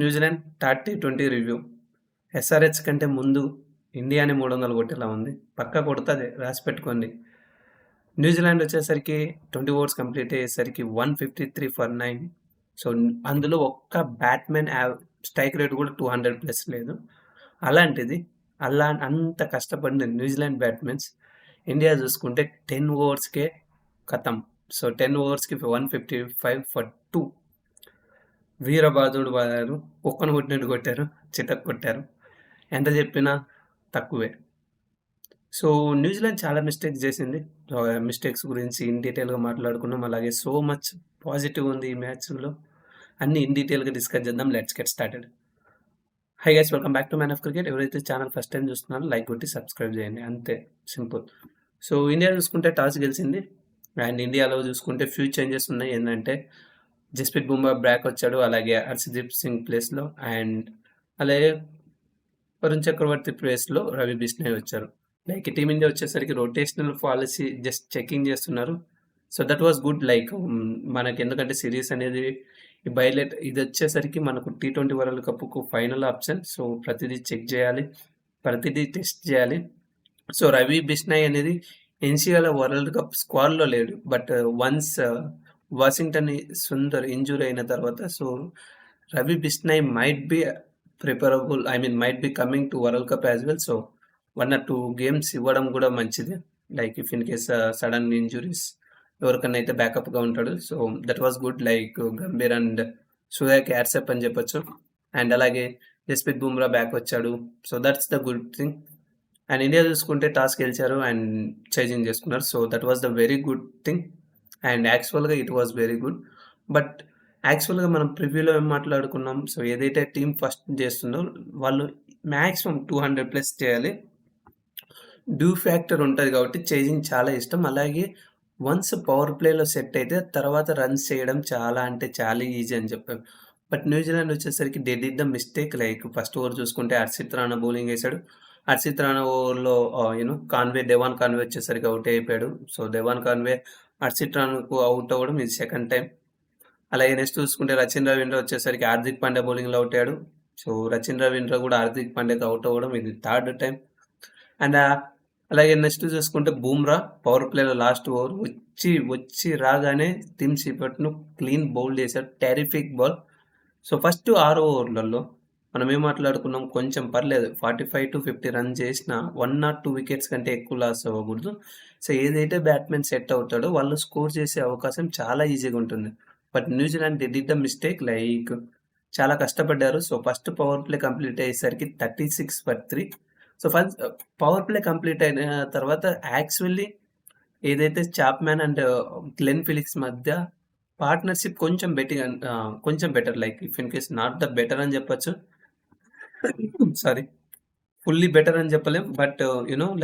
New Zealand T20 review. SRH కంటే ముందు ఇండియాని 300 కొట్టేలా ఉంది. పక్కా కొడతది రాసిపెట్టుకోండి. న్యూజిలాండ్ వచ్చేసరికి 20 ఓవర్స్ కంప్లీట్ అయ్యేసరికి 153 ఫర్ 9. సో అందులో ఒక్క బ్యాట్స్మెన్ స్ట్రైక్ రేట్ కూడా 200+ లేదు. అలాంటిది అంత కష్టపడిన న్యూజిలాండ్ బ్యాట్స్మెన్స్ ఇండియా చూసుకుంటే 10 ఓవర్స్కే ఖతం. So 10 ఓవర్స్కి 155 for 2. వీరబాదుడు వాడారు, కుక్కను కొట్టినట్టు కొట్టారు, చితక్ కొట్టారు. ఎంత చెప్పినా తక్కువే. సో న్యూజిలాండ్ చాలా మిస్టేక్స్ చేసింది. మిస్టేక్స్ గురించి ఇన్ డీటెయిల్గా మాట్లాడుకున్నాం. అలాగే సో మచ్ పాజిటివ్ ఉంది ఈ మ్యాచ్లో. అన్ని ఇన్ డీటెయిల్గా డిస్కస్ చేద్దాం. Let's get started. Hi guys, welcome back to man of cricket. ఎవరైతే ఛానల్ ఫస్ట్ టైం చూస్తున్నారో లైక్ కొట్టి సబ్స్క్రైబ్ చేయండి, అంతే సింపుల్. సో ఇండియా చూసుకుంటే టాస్ గెలిచింది. అండ్ ఇండియాలో చూసుకుంటే ఫ్యూ చేంజెస్ ఉన్నాయి. ఏంటంటే జస్ప్రీత్ బుమ్రా బ్యాక్ వచ్చాడు, అలాగే హర్షదీప్ సింగ్ ప్లేస్లో, అండ్ అలాగే వరుణ్ చక్రవర్తి ప్లేస్లో రవి బిష్నాయ్ వచ్చారు. లైక్ టీమిండియా వచ్చేసరికి రొటేషనల్ పాలసీ జస్ట్ చెకింగ్ చేస్తున్నారు. So that was good. Like మనకి ఎందుకంటే సిరీస్ అనేది ఇది వచ్చేసరికి మనకు T20 వరల్డ్ కప్కు ఫైనల్ ఆప్షన్. సో ప్రతిదీ చెక్ చేయాలి, ప్రతిదీ టెస్ట్ చేయాలి. సో రవి బిష్నాయ్ అనేది ఎన్సీఎల్ వరల్డ్ కప్ స్క్వాడ్లో లేడు, but once Washington Sundar injury అయిన తర్వాత so Ravi Bishnoi might be preferable, might be coming to world cup as well. So 1 or 2 games ఇవ్వడం కూడా మంచిది. Like if in case sudden injuries ఎవరికన్నా అయితే బ్యాకప్గా ఉంటాడు. So that was good. Like Gambhir and సూర్యకి యాడ్సెప్ అని చెప్పొచ్చు. అండ్ అలాగే జస్ప్రీత్ బుమ్రా బ్యాక్ వచ్చాడు. So that's the good thing. And India చూసుకుంటే టాస్ గెలిచారు అండ్ చేజింగ్ చేసుకున్నారు. So that was the very good thing. And యాక్చువల్గా it was very good. But యాక్చువల్గా మనం ప్రివ్యూలో ఏం మాట్లాడుకున్నాం, సో ఏదైతే టీం ఫస్ట్ చేస్తుందో వాళ్ళు మ్యాక్సిమం 200+ చేయాలి. డ్యూ ఫ్యాక్టర్ ఉంటుంది కాబట్టి చేజింగ్ చాలా ఇష్టం. అలాగే వన్స్ పవర్ ప్లేలో సెట్ అయితే తర్వాత రన్స్ చేయడం చాలా అంటే చాలా ఈజీ అని చెప్పారు. బట్ న్యూజిలాండ్ వచ్చేసరికి they did the mistake. Like first over చూసుకుంటే హర్షిత్ రాణా బౌలింగ్ వేశాడు. హర్షిత్ రాణా ఓవర్లో డెవాన్ కాన్వే వచ్చేసరికి అవుట్ అయిపోయాడు. సో డెవాన్ కాన్వే హర్షిత్ రాణాకు అవుట్ అవ్వడం ఇది సెకండ్ టైం. అలాగే నెక్స్ట్ చూసుకుంటే రచిన్ రవీంద్ర వచ్చేసరికి హార్దిక్ పాండ్యా బౌలింగ్లో అవుట్ అయ్యాడు. సో రచిన్ రవీంద్ర కూడా హార్దిక్ పాండ్యాకి అవుట్ అవ్వడం ఇది థర్డ్ టైం. అండ్ అలాగే నెక్స్ట్ చూసుకుంటే బూమ్రా పవర్ ప్లేలో లాస్ట్ ఓవర్ వచ్చి రాగానే టిమ్ సీపర్ట్ను క్లీన్ బౌల్ చేశాడు. Terrific ball. సో ఫస్ట్ 6 ఓవర్లలో మనం ఏం మాట్లాడుకున్నాం, కొంచెం పర్లేదు 45 to 50 రన్ చేసిన 1 or 2 వికెట్స్ కంటే ఎక్కువ లాస్ అవ్వకూడదు. సో ఏదైతే బ్యాట్మెన్ సెట్ అవుతాడో వాళ్ళు స్కోర్ చేసే అవకాశం చాలా ఈజీగా ఉంటుంది. But New Zealand did the mistake. Like చాలా కష్టపడ్డారు. So first power play complete అయ్యేసరికి 36 for 3. So first power play complete అయిన తర్వాత యాక్చువల్లీ ఏదైతే చాప్మ్యాన్ అండ్ గ్లెన్ ఫిలిక్స్ మధ్య పార్ట్నర్షిప్ కొంచెం better. Like if in case not the better అని చెప్పొచ్చు, సారీ ఫుల్లీ బెటర్ అని చెప్పలేం. బట్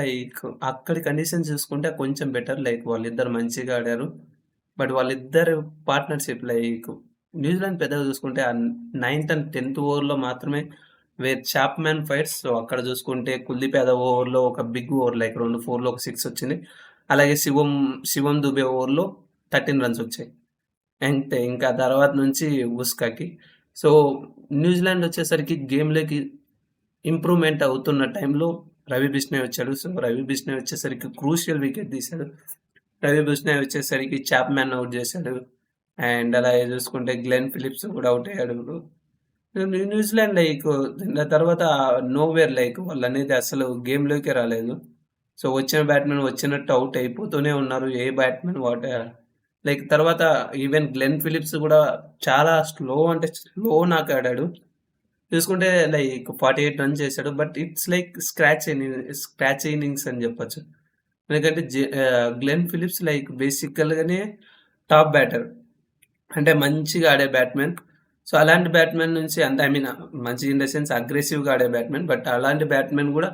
లైక్ అక్కడి కండిషన్స్ చూసుకుంటే కొంచెం బెటర్. లైక్ వాళ్ళిద్దరు మంచిగా ఆడారు. బట్ వాళ్ళిద్దరు పార్ట్నర్షిప్ లైక్ న్యూజిలాండ్ పెద్దగా చూసుకుంటే 9th and 10th ఓవర్లో మాత్రమే వేర్ చాప్మ్యాన్ ఫైట్స్. సో అక్కడ చూసుకుంటే కుల్దీప్ ఓవర్లో ఒక బిగ్ ఓవర్ లైక్ 2-4లో ఒక 6 వచ్చింది. అలాగే శివం దుబే ఓవర్లో 13 రన్స్ వచ్చాయి. అంతే, ఇంకా తర్వాత నుంచి ఉస్కాకి. సో న్యూజిలాండ్ వచ్చేసరికి గేమ్లోకి ఇంప్రూవ్మెంట్ అవుతున్న టైంలో రవి బిష్నాయ్ వచ్చాడు. సో రవి బిష్నాయ్ వచ్చేసరికి క్రూషియల్ వికెట్ తీశాడు. రవి బిష్నాయ్ వచ్చేసరికి చాప్మ్యాన్ అవుట్ చేశాడు. అండ్ అలాగే చూసుకుంటే గ్లెన్ ఫిలిప్స్ కూడా అవుట్ అయ్యాడు. న్యూజిలాండ్ లైక్ దాని తర్వాత నోవేర్ లైక్ వాళ్ళు అనేది అసలు గేమ్లోకే రాలేదు. సో వచ్చిన బ్యాట్మెన్ వచ్చినట్టు అవుట్ అయిపోతూనే ఉన్నారు. ఏ బ్యాట్మెన్ లైక్ తర్వాత ఈవెన్ గ్లెన్ ఫిలిప్స్ కూడా చాలా స్లో నాకు ఆడాడు. చూసుకుంటే లైక్ 48 రన్స్ చేశాడు. But it's like scratch innings అని చెప్పొచ్చు. ఎందుకంటే గ్లెన్ ఫిలిప్స్ లైక్ బేసికల్గానే టాప్ బ్యాటర్, అంటే మంచిగా ఆడే బ్యాట్మెన్. సో అలాంటి బ్యాట్మెన్ నుంచి మంచి ఇన్ ద సెన్స్ అగ్రెసివ్గా ఆడే బ్యాట్మెన్. బట్ అలాంటి బ్యాట్మెన్ కూడా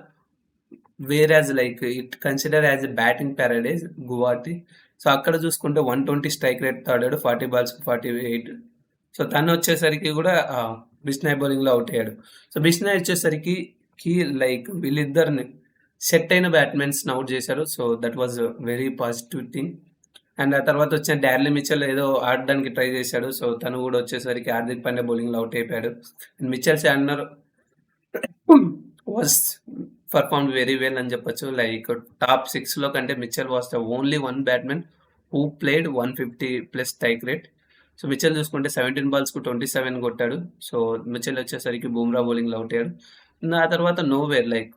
వేరాజ్ like it consider as a batting paradise Guwahati. So అక్కడ చూసుకుంటే 120 స్ట్రైక్ రేట్తో ఆడాడు, 40 balls 48. సో తను వచ్చేసరికి కూడా బిష్నాయ్ బౌలింగ్లో అవుట్ అయ్యాడు. సో బిష్నాయ్ వచ్చేసరికి లైక్ వీళ్ళిద్దరిని సెట్ అయిన బ్యాట్మెన్స్ని అవుట్ చేశారు. So that was very positive thing. And ఆ తర్వాత వచ్చిన డార్లీ మిచెల్ ఏదో ఆడడానికి ట్రై చేశాడు. సో, తను కూడా వచ్చేసరికి హార్దిక్ పాండ్యా బౌలింగ్‌లో ఔట్ అయిపోయాడు. And Mitchell Santner was performed very well అని చెప్పొచ్చు. లైక్ టాప్ 6లో కంటే Mitchell was the only one batsman who played 150 plus strike rate. So, Mitchell చూసుకుంటే 17 బాల్స్‌కు 27 కొట్టాడు. సో, మిచెల్ వచ్చేసరికి బుమ్రా బౌలింగ్‌లో ఔట్ అయ్యాడు. ఆ తర్వాత నోవేర్ లైక్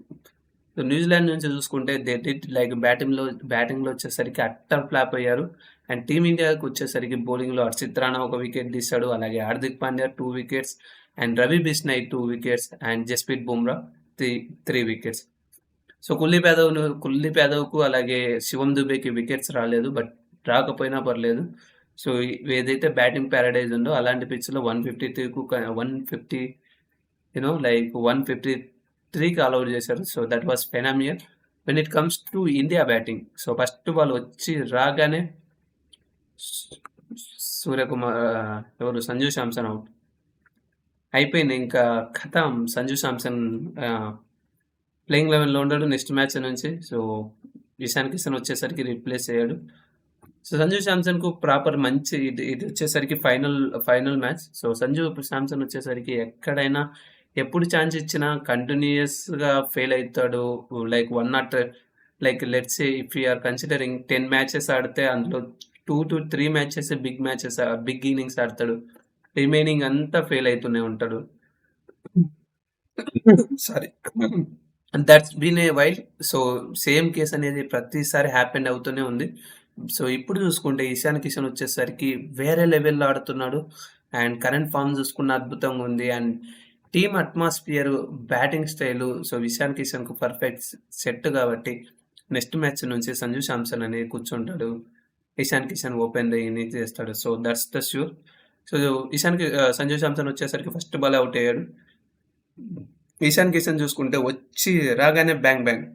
న్యూజిలాండ్ నుంచి చూసుకుంటే దే డిడ్ లైక్ బ్యాటింగ్‌లో వచ్చేసరికి అట్టర్ ఫ్లాప్ అయ్యారు. అండ్ టీమిండియాకి వచ్చేసరికి బౌలింగ్‌లో హర్షిత్ రాణా ఒక వికెట్ తీశాడు. అలాగే Hardik Pandya 2 wickets and Ravi Bishnoi 2 wickets and Jasprit Bumrah 3 wickets. So, Kuldeep యాదవ్‌కు అలాగే శివం దుబేకి వికెట్స్ రాలేదు. బట్ రాకపోయినా పర్లేదు. సో, ఏదైతే బ్యాటింగ్ పారడైజ్ ఉందో అలాంటి పిచ్‌లో 150 లైక్ 153కి ఆల్ చేశారు. So, that was phenomenal. When it comes to India batting. So, first ball వచ్చి రాగానే సూర్యకుమార్ ఎవరు సంజు శాంసన్ అవుట్. అయిపోయింది ఇంకా ఖతం. సంజు శాంసన్ ప్లేయింగ్ 11లో ఉండడు నెక్స్ట్ మ్యాచ్ నుంచి. సో, ఇషాన్ కిషన్ వచ్చేసరికి రీప్లేస్ అయ్యాడు. సో, సంజు శాంసన్‌కు ప్రాపర్ మంచి ఇది వచ్చేసరికి final match. So, Sanju Samson వచ్చేసరికి ఎక్కడైనా ఎప్పుడు ఛాన్స్ ఇచ్చినా కంటిన్యూయస్‌గా ఫెయిల్ అయితాడు. Like 1 not like let's say if you are considering 10 matches ఆడితే అందులో 2-3 మ్యాచెస్ బిగ్ ఇన్నింగ్స్ ఆడతాడు. రిమైనింగ్ అంతా ఫెయిల్ అయితూనే ఉంటాడు. Sorry. That's been a while. So, same case అనేది ప్రతిసారి హ్యాపెన్ అవుతూనే ఉంది. సో, ఇప్పుడు చూసుకుంటే ఇషాన్ కిషన్ వచ్చేసరికి వేరే లెవెల్‌లో ఆడుతున్నాడు. అండ్ కరెంట్ ఫార్మ్ చూసుకున్న అద్భుతంగా ఉంది. And team atmosphere, batting style so, Ishan కిషన్‌కు పర్ఫెక్ట్ సెట్ కాబట్టి నెక్స్ట్ మ్యాచ్ నుంచి సంజు శాంసన్ అనేది కూర్చుంటాడు. ఇషాన్ కిషన్ ఓపెన్ ఇన్నింగ్స్ చేస్తాడు. So, that's the sure. So, Sanju Samson వచ్చేసరికి ఫస్ట్ బాల్ ఔట్ అయ్యాడు. ఇషాన్ కిషన్ చూసుకుంటే వచ్చి రాగానే bang bang.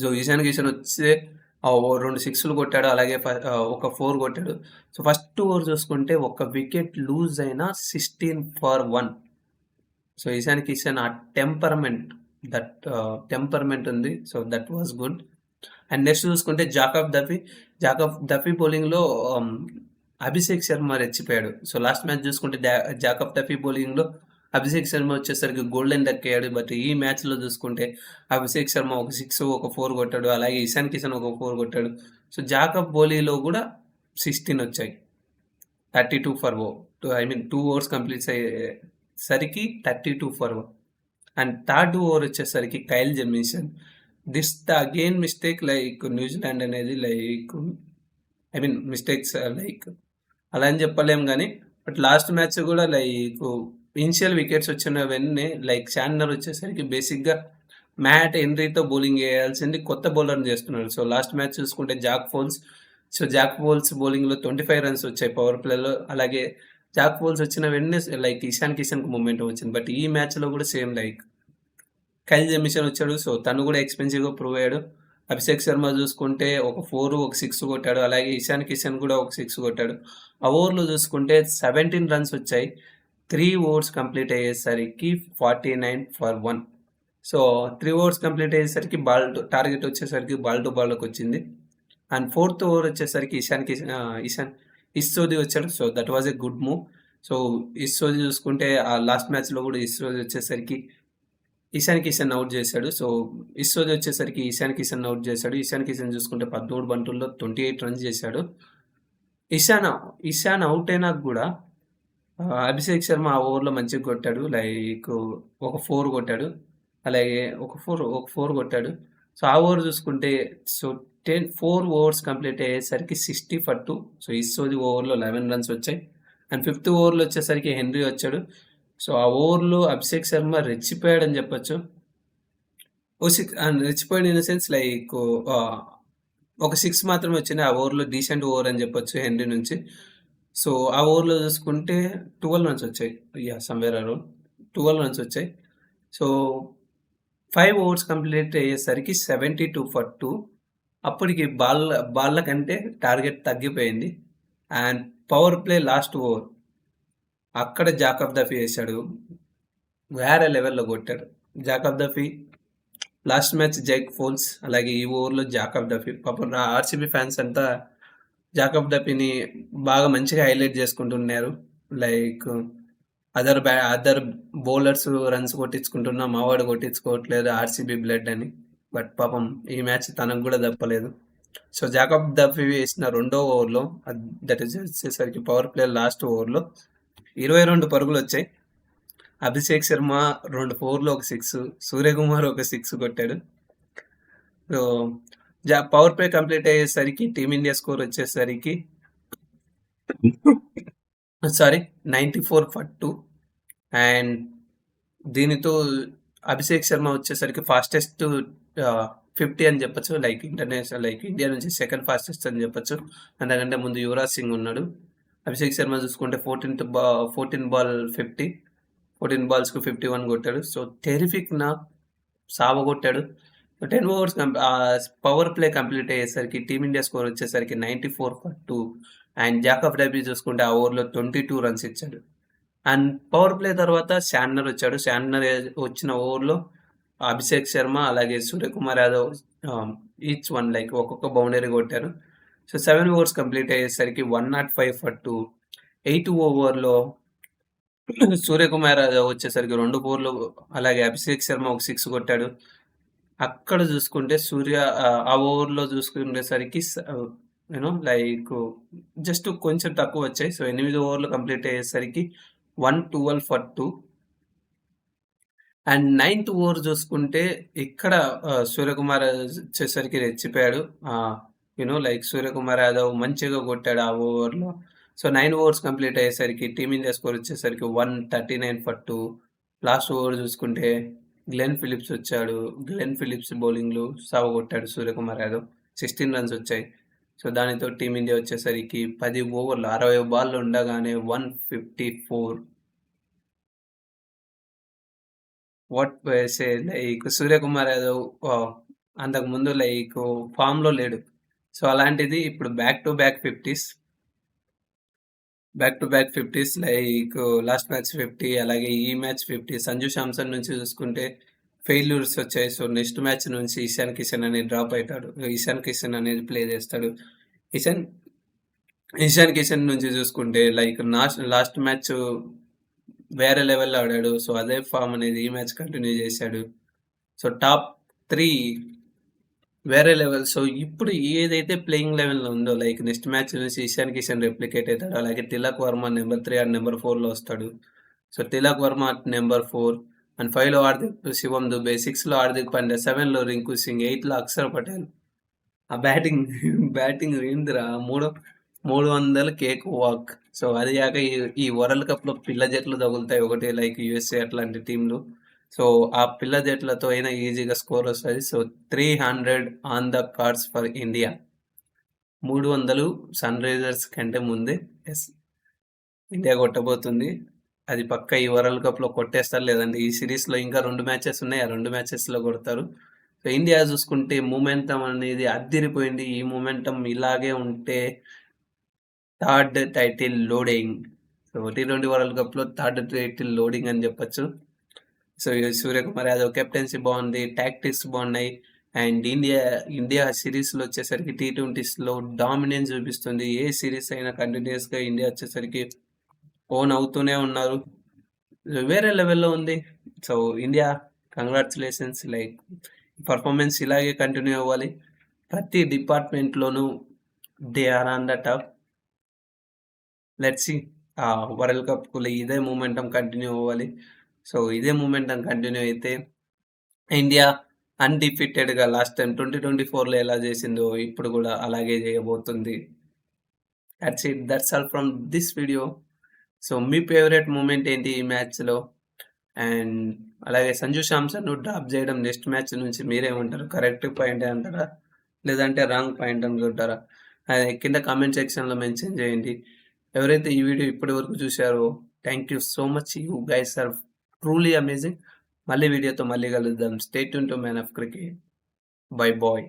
So, Ishan Kishan వచ్చే ఓ 2 సిక్స్‌లు కొట్టాడు. అలాగే ఒక 4 కొట్టాడు. సో, ఫస్ట్ ఓవర్ చూసుకుంటే ఒక వికెట్ లూజ్ అయినా 16 ఫర్ 1. సో, ఇషాన్ కిషన్ ఆ టెంపర్‌మెంట్ ఉంది. So, that was good. And next చూసుకుంటే జాకబ్ దఫీ బౌలింగ్‌లో అభిషేక్ శర్మ రెచ్చిపోయాడు. సో, లాస్ట్ మ్యాచ్ చూసుకుంటే జాకబ్ దఫీ బౌలింగ్‌లో అభిషేక్ శర్మ వచ్చేసరికి గోల్డెన్ డక్ అయ్యాడు. బట్ ఈ మ్యాచ్‌లో చూసుకుంటే అభిషేక్ శర్మ ఒక 6, ఒక 4 కొట్టాడు. అలాగే ఇషాన్ కిషన్ ఒక 4 కొట్టాడు. సో, జాకబ్ బౌలింగ్‌లో కూడా 16 వచ్చాయి. 32 ఫర్ 2 ఓవర్స్ కంప్లీట్ అయ్యేసరికి 32 ఫర్ 1. అండ్ థర్డ్ ఓవర్ వచ్చేసరికి Kyle Jamieson. This the again mistake like New Zealand అనేది లైక్ మిస్టేక్స్ లైక్ అలా అని చెప్పలేం కానీ బట్ లాస్ట్ మ్యాచ్ కూడా లైక్ ఇనిషియల్ వికెట్స్ వచ్చిన వెంటనే లైక్ శాంట్నర్ వచ్చేసరికి బేసిక్గా మ్యాట్ హెన్రీతో బౌలింగ్ వేయాల్సింది కొత్త బౌలర్ని చేస్తున్నాడు. సో, లాస్ట్ మ్యాచ్ చూసుకుంటే జాక్ ఫోల్స్ బౌలింగ్లో 25 రన్స్ వచ్చాయి పవర్ ప్లేలో. అలాగే జాక్ ఫోల్స్ వచ్చిన వెంటనే లైక్ ఇషాన్ కిషన్కి మూమెంట్ వచ్చింది. బట్ ఈ మ్యాచ్లో కూడా సేమ్ లైక్ కైల్ జెమిసన్ వచ్చాడు. సో, తను కూడా ఎక్స్పెన్సివ్గా ప్రూవ్ అయ్యాడు. అభిషేక్ శర్మ చూసుకుంటే ఒక 4, ఒక 6 కొట్టాడు. అలాగే ఇషాన్ కిషన్ కూడా ఒక 6 కొట్టాడు. ఆ ఓవర్లో చూసుకుంటే 17 రన్స్ వచ్చాయి. 3 ఓవర్స్ కంప్లీట్ అయ్యేసరికి 49 ఫర్ 1. సో, 3 ఓవర్స్ కంప్లీట్ అయ్యేసరికి టార్గెట్ వచ్చేసరికి బాల్ టు బాల్‌లోకి వచ్చింది. అండ్ ఫోర్త్ ఓవర్ వచ్చేసరికి ఇస్సోది వచ్చాడు. So, that was a good move. So, Ish Sodhi చూసుకుంటే ఆ లాస్ట్ మ్యాచ్‌లో కూడా ఇస్సోది వచ్చేసరికి ఇషాన్ కిషన్ అవుట్ చేశాడు. సో, ఇస్సోది వచ్చేసరికి ఇషాన్ కిషన్ అవుట్ చేశాడు. ఇషాన్ కిషన్ చూసుకుంటే 13 బంతుల్లో 28 రన్స్ చేశాడు. ఇషాన్ అవుట్ అయినా కూడా అభిషేక్ శర్మ ఆ ఓవర్లో మంచిగా కొట్టాడు. లైక్ ఒక 4 కొట్టాడు. అలాగే ఒక 4 కొట్టాడు. సో, ఆ ఓవర్ చూసుకుంటే సో 4 ఓవర్స్ కంప్లీట్ అయ్యేసరికి 60 ఫర్ 2. సో, ఇస్సోది ఓవర్లో 11 రన్స్ వచ్చాయి. అండ్ ఫిఫ్త్ ఓవర్లో వచ్చేసరికి హెన్రీ వచ్చాడు. సో, ఆ ఓవర్లో అభిషేక్ శర్మ రెచ్చిపోయాడని చెప్పొచ్చు. రెచ్చిపోయాడు ఇన్ ద సెన్స్ లైక్ ఒక 6 మాత్రమే వచ్చింది. ఆ ఓవర్లో డీసెంట్ ఓవర్ అని చెప్పొచ్చు హెన్రీ నుంచి. సో, ఆ ఓవర్లో చూసుకుంటే 12 రన్స్ వచ్చాయి. సమ్‌వేర్ అరౌండ్ 12 రన్స్ వచ్చాయి. సో, 5 ఓవర్స్ కంప్లీట్ అయ్యేసరికి 72 ఫర్ 2. అప్పటికి బాళ్ళ కంటే టార్గెట్ తగ్గిపోయింది. And power play last over అక్కడ జాకబ్ దఫీ వేశాడు. వేరే లెవెల్‌లో కొట్టాడు. జాకబ్ దఫీ లాస్ట్ మ్యాచ్ జైక్ ఫోల్స్ అలాగే ఈ ఓవర్లో జాకబ్ దఫీ పాపం ఆర్‌సీబీ ఫ్యాన్స్ అంతా జాకబ్ డపిని బాగా మంచిగా హైలైట్ చేసుకుంటున్నారు. లైక్ అదర్ బౌలర్స్ రన్స్ కొట్టించుకుంటున్నా మావాడు కొట్టించుకోవట్లేదు ఆర్సీబీ బ్లడ్ అని. బట్ పాపం ఈ మ్యాచ్ తనకు కూడా తప్పలేదు. సో జాకబ్ డఫీ వేసిన రెండో ఓవర్లో, దట్ ఈస్ వచ్చేసరికి పవర్ ప్లే లాస్ట్ ఓవర్లో 22 పరుగులు వచ్చాయి. అభిషేక్ శర్మ 2 4లు ఒక 6, సూర్యకుమార్ ఒక 6 కొట్టాడు. సో పవర్ ప్లే కంప్లీట్ అయ్యేసరికి టీమిండియా స్కోర్ వచ్చేసరికి 94 for 2. అండ్ దీనితో అభిషేక్ శర్మ వచ్చేసరికి ఫాస్టెస్ట్ 50 అని చెప్పొచ్చు. లైక్ ఇంటర్నేషనల్, లైక్ ఇండియా నుంచి సెకండ్ ఫాస్టెస్ట్ అని చెప్పొచ్చు. అంతకంటే ముందు యువరాజ్ సింగ్ ఉన్నాడు. అభిషేక్ శర్మ చూసుకుంటే 14 బాల్ 50, 14 బాల్స్కు 51 కొట్టాడు. సో టెరిఫిక్ సావగొట్టాడు. 10 ఓవర్స్ పవర్ ప్లే కంప్లీట్ అయ్యేసరికి టీమిండియా స్కోర్ వచ్చేసరికి 94 for 2. అండ్ జాకబ్ డబీ చూసుకుంటే ఆ ఓవర్లో 22 రన్స్ ఇచ్చాడు. అండ్ పవర్ ప్లే తర్వాత శాంట్నర్ వచ్చాడు. శాంట్నర్ వచ్చిన ఓవర్లో అభిషేక్ శర్మ అలాగే Suryakumar Yadav each one like ఒక్కొక్క బౌండరీ కొట్టారు. సో 7 ఓవర్స్ కంప్లీట్ అయ్యేసరికి 105 for 2. 8 ఓవర్లో సూర్యకుమార్ యాదవ్ వచ్చేసరికి 2 4లు, అలాగే అభిషేక్ శర్మ ఒక 6 కొట్టాడు. అక్కడ చూసుకుంటే ఆ ఓవర్లో చూసుకునేసరికి లైక్ జస్ట్ కొంచెం తక్కువ వచ్చాయి. సో 8 ఓవర్లు కంప్లీట్ అయ్యేసరికి 112 for 2. అండ్ 9th ఓవర్ చూసుకుంటే ఇక్కడ సూర్యకుమార్ వచ్చేసరికి రెచ్చిపోయాడు. లైక్ సూర్యకుమార్ యాదవ్ మంచిగా కొట్టాడు ఆ ఓవర్లో. సో 9 ఓవర్స్ కంప్లీట్ అయ్యేసరికి టీమిండియా స్కోర్ వచ్చేసరికి 139 for 2. లాస్ట్ ఓవర్ చూసుకుంటే గ్లెన్ ఫిలిప్స్ వచ్చాడు. గ్లెన్ ఫిలిప్స్ బౌలింగ్లో సావగొట్టాడు సూర్యకుమార్ యాదవ్. 16 రన్స్ వచ్చాయి. సో దానితో టీమిండియా వచ్చేసరికి 10 ఓవర్లు 60 బాల్లు ఉండగానే 154. వాట్ వేసే లైక్ సూర్యకుమార్ యాదవ్ అంతకుముందు లైక్ ఫామ్లో లేడు. సో అలాంటిది ఇప్పుడు back to back 50s like last match 50, అలాగే ఈ మ్యాచ్ 50. సంజు శాంసన్ నుంచి చూసుకుంటే ఫెయిల్యూర్స్ వచ్చాయి. సో నెక్స్ట్ మ్యాచ్ నుంచి ఇషాన్ కిషన్ అనేది డ్రాప్ అవుతాడు. ఇషాన్ కిషన్ అనేది ప్లే చేస్తాడు. ఇషాన్ కిషన్ నుంచి చూసుకుంటే లైక్ లాస్ట్ మ్యాచ్ వేరే లెవెల్లో ఆడాడు. సో అదే ఫామ్ అనేది ఈ మ్యాచ్ కంటిన్యూ చేశాడు. సో టాప్ 3 వేరే లెవెల్. సో ఇప్పుడు ఏదైతే ప్లేయింగ్ లెవెల్లో ఉందో లైక్ నెక్స్ట్ మ్యాచ్ నుంచి ఇషాన్ కిషన్ రెప్లికేట్ అవుతాడు. అలాగే Tilak Varma number 3 and number 4లో వస్తాడు. So Tilak Varma number 4 and 5లో శివం దుబే, 6లో హార్దిక్ పాండ్యా, 7లో రింకు సింగ్, 8లో అక్షర్ పటేల్. ఆ బ్యాటింగ్ ఏందిరా 300 కేక్ వాక్. సో అది కాక ఈ వరల్డ్ కప్లో పిల్ల జట్లు తగులుతాయి ఒకటి, లైక్ యుఎస్ఏ అట్లాంటి టీంలు. సో ఆ పిల్ల జట్లతో అయినా ఈజీగా స్కోర్ వస్తుంది. So 300 on the cards for India. 300 sun risers కంటే ముందే ఇండియా కొట్టబోతుంది. అది పక్క ఈ వరల్డ్ కప్లో కొట్టేస్తారు, లేదంటే ఈ సిరీస్లో ఇంకా 2 మ్యాచెస్ ఉన్నాయి, ఆ 2 మ్యాచెస్లో కొడతారు. సో ఇండియా చూసుకుంటే మూమెంటం అనేది అద్దిరిపోయింది. ఈ మూమెంటం ఇలాగే ఉంటే third title loading. So T20 world కప్లో థర్డ్ టైటిల్ లోడింగ్ అని చెప్పొచ్చు. సో సూర్యకుమార్ యాదవ్ కెప్టెన్సీ బాగుంది, టాక్టిక్స్ బాగున్నాయి. అండ్ ఇండియా సిరీస్లో వచ్చేసరికి T20స్లో డామినెన్స్ చూపిస్తుంది. ఏ సిరీస్ అయినా కంటిన్యూస్గా ఇండియా వచ్చేసరికి ఓన్ అవుతూనే ఉన్నారు. వేరే లెవెల్లో ఉంది. So India congratulations. Like performance ఇలాగే కంటిన్యూ అవ్వాలి. ప్రతి డిపార్ట్మెంట్లోనూ they are on the top. Let's see world కప్లో ఇదే మూమెంటం కంటిన్యూ అవ్వాలి. సో ఇదే మూమెంటం కంటిన్యూ అయితే ఇండియా అన్డిఫిటెడ్గా లాస్ట్ టైం 2024లో ఎలా చేసిందో ఇప్పుడు కూడా అలాగే చేయబోతుంది. That's all from this video. So మీ ఫేవరెట్ మూమెంట్ ఏంటి ఈ మ్యాచ్లో? అండ్ అలాగే సంజు శాంసన్ డ్రాప్ చేయడం నెక్స్ట్ మ్యాచ్ నుంచి మీరేమంటారు? కరెక్ట్ పాయింట్ అంటారా, లేదంటే రాంగ్ పాయింట్ అనుకుంటారా? కింద కామెంట్ సెక్షన్లో మెన్షన్ చేయండి. ఎవరైతే ఈ వీడియో ఇప్పటి వరకు చూశారో thank you so much. You guys are truly amazing. మళ్ళీ వీడియోతో మళ్ళీ కలుద్దాం. Stay tune to man of cricket. Bye bye.